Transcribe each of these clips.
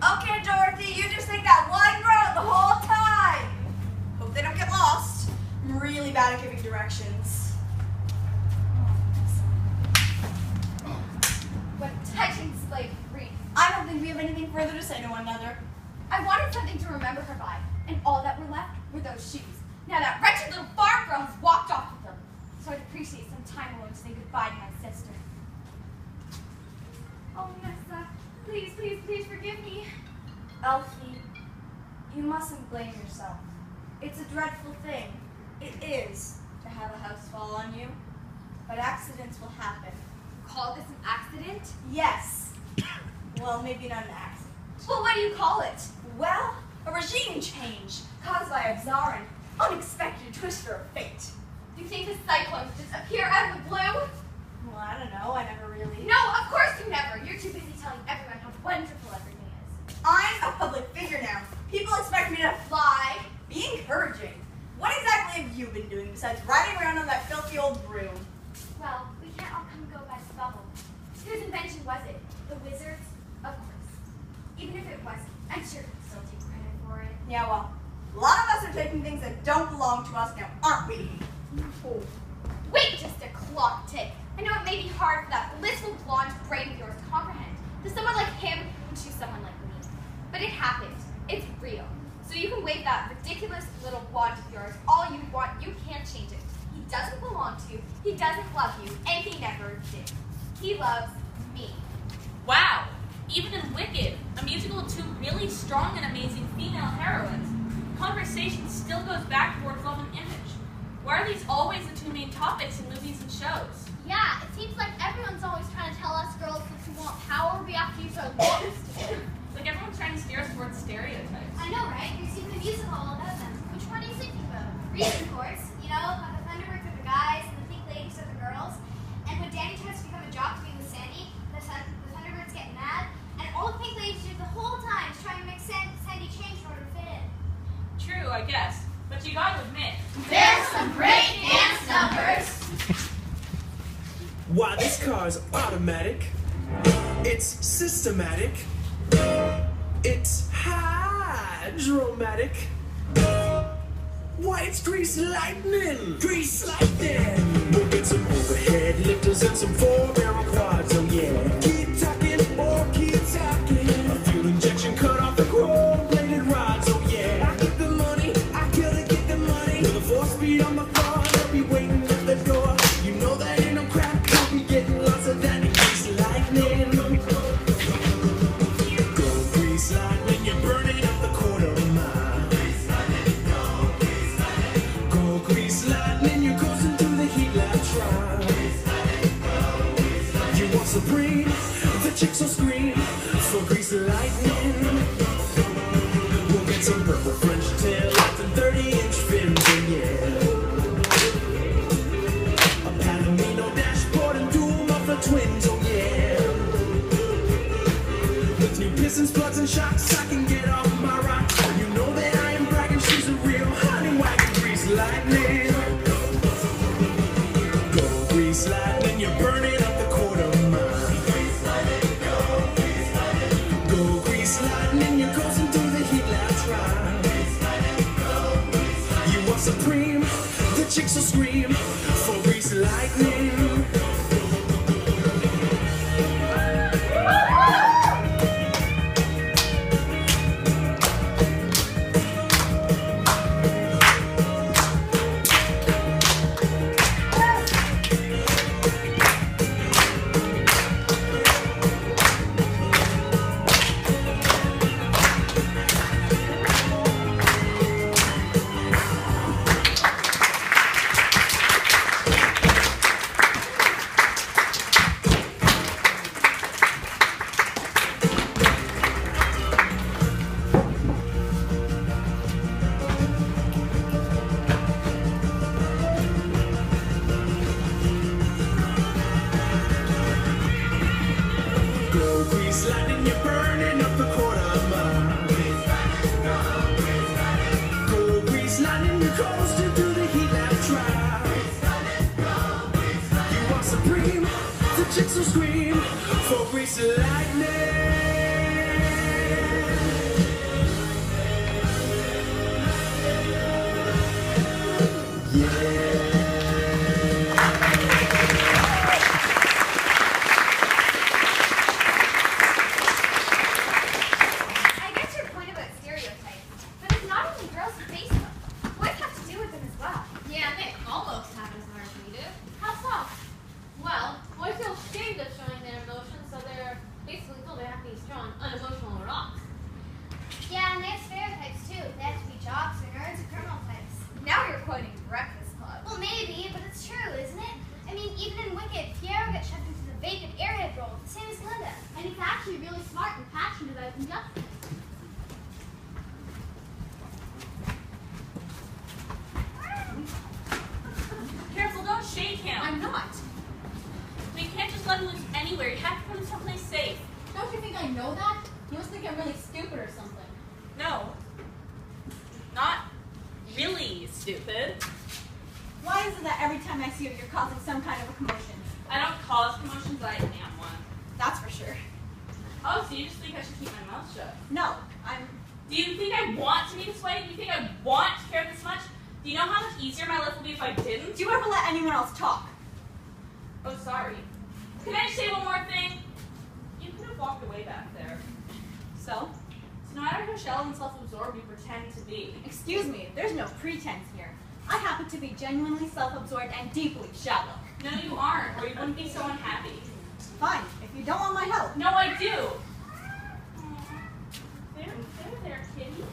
Okay, Dorothy, you just take that one road the whole time. Hope they don't get lost. I'm really bad at giving directions. What a touching display of grief. I don't think we have anything further to say to one another. I wanted something to remember her by, and all that were left were those shoes. Now that wretched little farm girl has walked off with them, so I'd appreciate some time alone to say goodbye to my sister. Oh, Nessa, please, please, please forgive me. Elfie, you mustn't blame yourself. It's a dreadful thing. It is to have a house fall on you, but accidents will happen. Call this an accident? Yes. Well, maybe not an accident. Well, what do you call it? Well, a regime change caused by a bizarre and unexpected twister of fate. Do you think the cyclones just appear out of the blue? Well, I don't know. I never really... No, of course you never. You're too busy telling everyone how wonderful everything is. I'm a public figure now. People expect me to Fly. be encouraging. What exactly have you been doing besides riding around on that filthy old broom? Well, we can't all come and go by this bubble. Whose invention was it? The wizard's? Of course. Even if it wasn't, I'm sure we'd still take credit for it. Yeah, well, a lot of us are taking things that don't belong to us now, aren't we? Oh. Wait just a clock tick. I know it may be hard for that blissful blonde brain of yours to comprehend. To someone like him and to someone like me. But it happened. It's real. So you can wave that ridiculous little wand of yours all you want. You can't change it. He doesn't belong to you. He doesn't love you. And he never did. He loves me. Wow! Even in Wicked, a musical with two really strong and amazing female heroines, conversation still goes back towards love and image. Why are these always the two main topics in movies and shows? Yeah, it seems like everyone's always trying to tell us girls that we want power, we have to use our looks. Like everyone's trying to steer us towards stereotypes. I know, right? You've seen the musical, all about them. Which one are you thinking about? Reese, of course. You know, the Thunderbirds are the guys and the Pink Ladies are the girls. And when Danny tries to become a jock to be with Sandy, the Thunderbirds get mad. And all the Pink Ladies do the whole time is trying to make Sandy change in order to fit in. True, I guess. But you gotta admit, There's some great dance numbers! Why, this car's automatic. It's systematic. It's hydromatic. Why, it's grease lightning. Grease lightning. We'll get some overhead lifters and some four-barrel quads, oh yeah. Keep talking or keep talking. A fuel injection cut off the chrome-bladed rods, oh yeah. I get the money, I gotta get the money. With a 4-speed on my car, they'll be waiting at the door. You know that ain't no crap. We'll be getting lots of that grease lightning. Go grease lightning, you're burning up the quarter mile. Grease lightning, go grease lightning. Go grease lightning, you're coasting through the heat like trial. Grease lightning, go grease lightning. You want supreme, the chicks will scream for grease lightning. We'll get some purple French tail lights and 30-inch fins, oh yeah. A Palomino dashboard and dual muffler twins, oh yeah. With new pistons, plugs, and shocks, I can get off my rocks. You know that I am bragging, she's a real honey wagon. Grease lightning. Go grease lightning, you're burning up the quarter mile. Grease lightning, go grease lightning. Go grease lightning, you're coasting through the heat like trial. Grease lightning, go grease lightning. You are supreme, the chicks will scream for grease lightning. Go grease lightning, you're burning up the quarter mile. Go grease lightning, you're coasting through the heat like trial. You are supreme, the chicks will scream for grease lightning. think I know that? You must think I'm really stupid or something. No. Not really stupid. Why is it that every time I see you, you're causing some kind of a commotion? I don't cause commotions, I am one. That's for sure. Oh, so you just think I should keep my mouth shut? No, Do you think I want to be this way? Do you think I want to care this much? Do you know how much easier my life will be if I didn't? Do you ever let anyone else talk? Oh, sorry. Can I just say one more thing? You could have walked away back there. So? So no matter how shallow and self-absorbed you pretend to be. Excuse me, there's no pretense here. I happen to be genuinely self-absorbed and deeply shallow. No, you aren't, or you wouldn't be so unhappy. Fine, if you don't want my help. No, I do. There, kitty.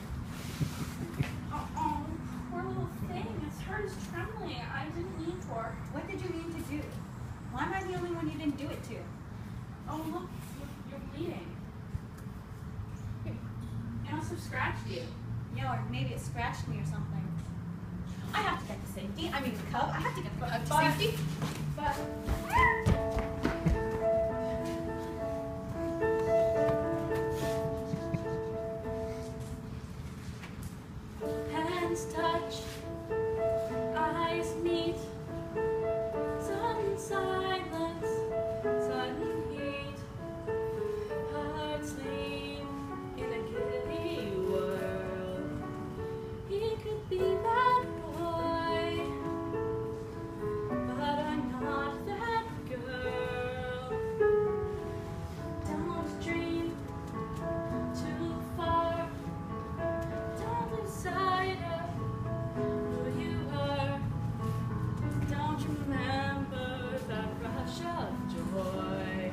Oh, poor little thing. Its heart is trembling. I didn't mean for. What did you mean to do? Why am I the only one you didn't do it to? Oh, look, you're bleeding. It must have scratched you. Yeah, or maybe it scratched me or something. I have to get to safety. I mean, Cub, I have to get to safety. But hands touch, eyes meet, sudden silence, sudden heat, hearts lean in a giddy world. He could be that boy, but I'm not that girl. Don't dream too far. Don't lose sight of who you are. Don't you remember that rush of joy?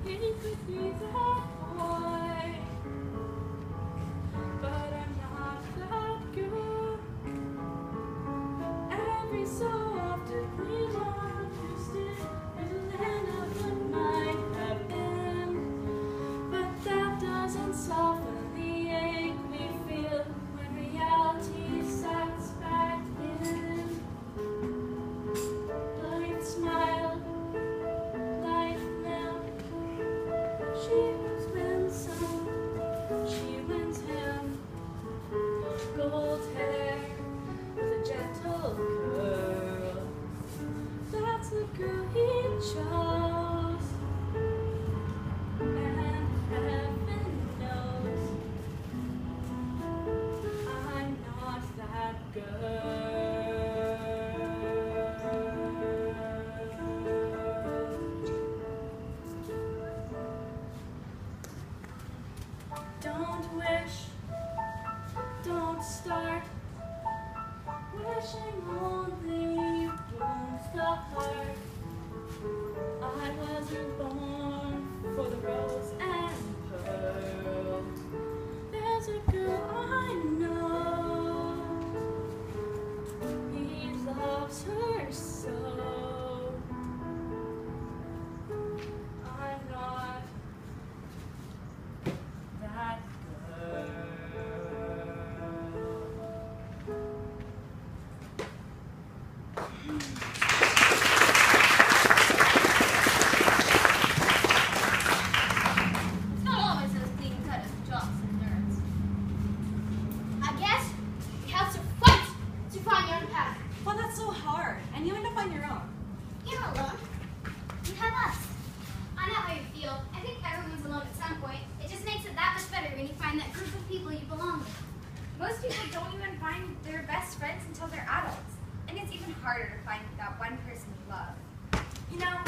He could be that boy, but I'm not that girl. Every so often we want to stay in the land of what might have been, but that doesn't soften the ache we feel when reality sets back in. Light smile, light now. She wins some, she wins him. Gold hair with a gentle curl. That's the girl he chose. And heaven knows I'm not that girl. Don't wish, don't start wishing only wounds the heart. I wasn't born for the rose and pearl. There's a girl I know, he loves her so. I'm not that girl. It's not always as clean cut as the jobs and nerds. I guess you have to fight to find your own path. Well, that's so hard, and you end up on your own. You're not alone. You have us. I know how you feel. I think everyone's alone at some point. It just makes it that much better when you find that group of people you belong with. Most people don't even find their best friends until they're adults. And it's even harder to find that one person you love. You know,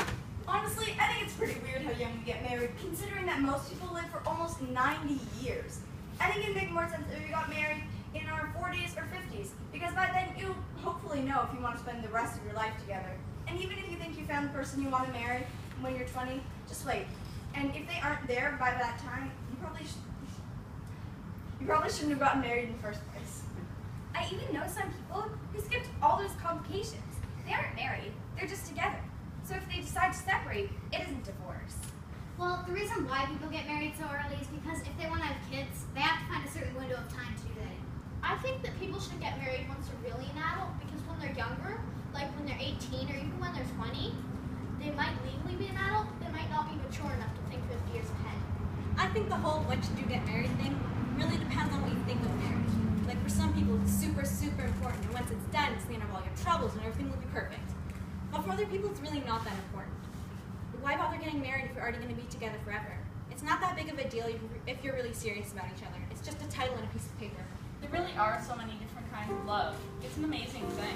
honestly, I think it's pretty weird how young we get married, considering that most people live for almost 90 years. I think it'd make more sense if we got married in our 40s or 50s, because by then you hopefully know if you want to spend the rest of your life together. And even if you think you found the person you want to marry when you're 20, just wait. And if they aren't there by that time, you probably shouldn't have gotten married in the first place. I even know some people who skipped all those complications. They aren't married, they're just together. So if they decide to separate, it isn't divorce. Well, the reason why people get married so early is because if they want to have kids, they have to find a certain window of time to do that in. I think that people should get married once they're really an adult, because when they're younger, like when they're 18 or even when they're 20, they might legally be an adult, but they might not be mature enough to think 50 years ahead. think the whole what should you get married thing really depends on what you think of marriage. Like for some people it's super, super important, and once it's done, it's the end of all your troubles and everything will be perfect. But for other people, it's really not that important. Why bother getting married if you're already going to be together forever? It's not that big of a deal if you're really serious about each other. It's just a title and a piece of paper. There really are so many different kinds of love. It's an amazing thing.